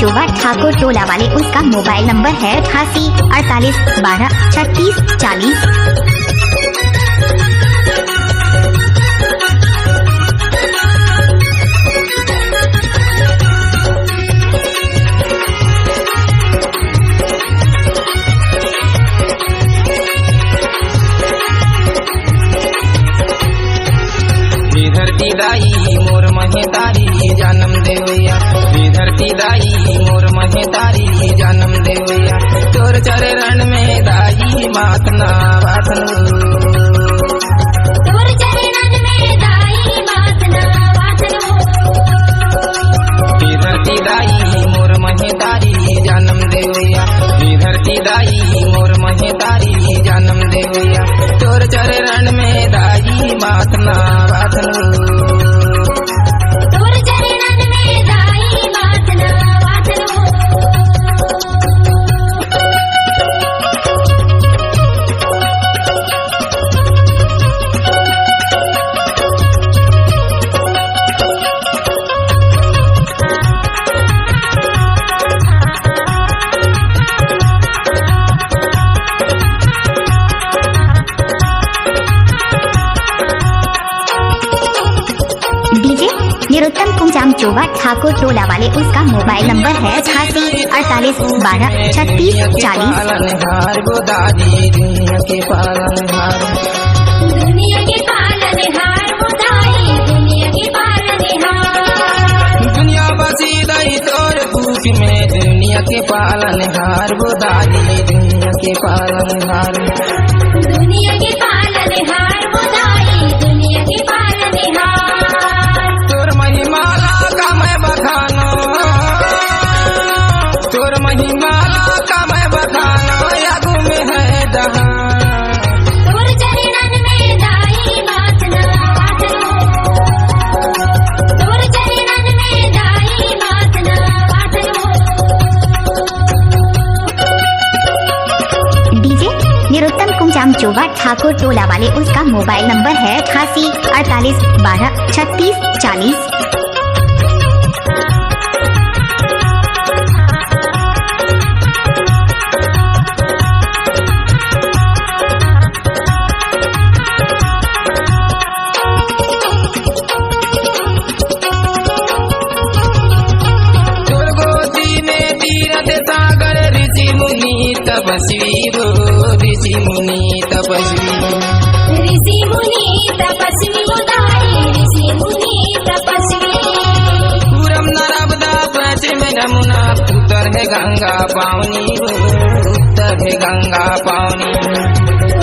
चोवा ठाकुर टोला वाले, उसका मोबाइल नंबर है 88 धरती दाई मोर महेतारी जन्म देवैया, धरती दाई मोर महेतारी जन्म देवैया, तोर चरण में दाई मातना वाथन, तोर चरण में दाई मातना वाथन, धरती दाई मोर महेतारी जन्म देवैया, धरती दाई मोर महेतारी जन्म देवैया, तोर चरण में दाई मातना वाथन, तोर चरण में दाई मातना वाथन। डीजे निरुत्तम कुंजाम चोवा ठाकुर टोला वाले, उसका मोबाइल नंबर है 88 48 12 36 40। पालनहार गोदारी दुनिया के पालनहार, दुनिया के पालनहार गोदाई दुनिया के पालनहार, दुनिया बसी दई तोर भूख में, दुनिया के पालनहार गोदारी दुनिया के पालनहार, दुनिया के पालनहार गोदाई दुनिया के पालनहार, तोर महिमाला का मैं बखानो, तोर महिमाला का मैं बखानो, यागू में है दहान, तोर चरण में दाई मातना वाथन, तोर चरण में दाई मातना वाथन। डीजे निरुत्तम कुंजाम चोवा ठाकुर टोला वाले, उसका मोबाइल नंबर है 88 48 12 36 40। तोर गोदी में तीरथ सागर ऋषि मुनि तपस्वी हो, ऋषि मुनि तपस्वी, ऋषि मुनि तपस्वी गोदाई ऋषि मुनि तपस्वी, पूरम नर्मदा पश्चिम यमुना, उत्तर है गंगा पावनी हो, उत्तर है गंगा पावनी,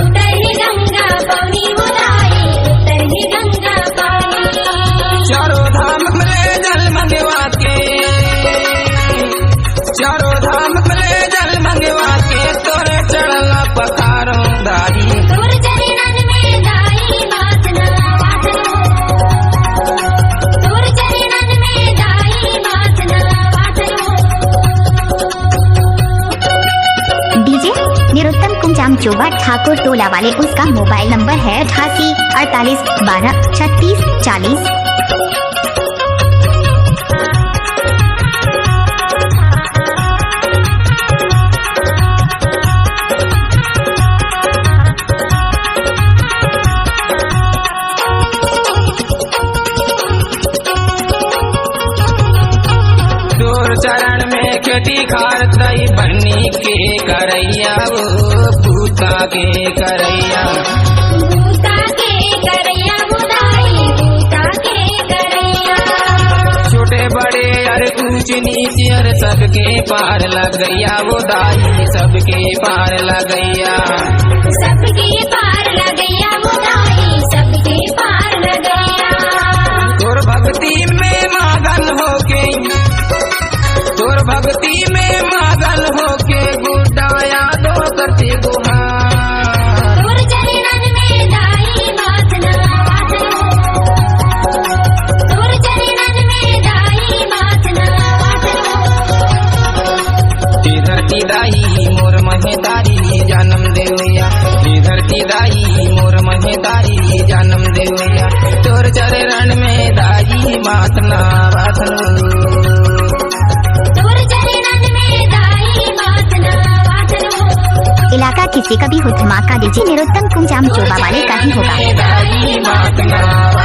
उत्तर है गंगा पावनी गोदाई उत्तर है गंगा पावनी, चारों धाम में जल मंगवा के, चारों धाम में जल मंगवा के, तोरे चढ़ला पखारो दाई, तोर चरण में दाई मातना वाथन, तोर चरण में दाई मातना वाथन। डीजे निरुत्तम कुंजाम चोवा ठाकुर टोला वाले, उसका मोबाइल नंबर है 88 48 12 36 40। तोर चरण में खेती खार दई बनी के करैया वो, पूता के करैया, भूता के करैया गोदाई भूता के करैया, छोटे बड़े अरे ऊंच नीच अरे सबके पार लग गैया वो दाई, सबके पार लग गैया, सबके पार लगैया गोदाई सबके पार लगैया, तोर भक्ति में मगन होके, तोर भक्ति में मगन होके, गुड्डाया दो करते गुहार, तोर चरण में दाई मातना वाथन, तोर चरण में दाई मातना वाथन, धरती दाई मोर महेतारी जन्म देवैया, धरती दाई मोर महेतारी जन्म देवैया, तोर चरण में दाई मातना वाथन, तोर चरण जैसे कभी हो धमाका डीजे निरुत्तम कुंजाम चोबा वाले का ही होगा। दाई मात नावा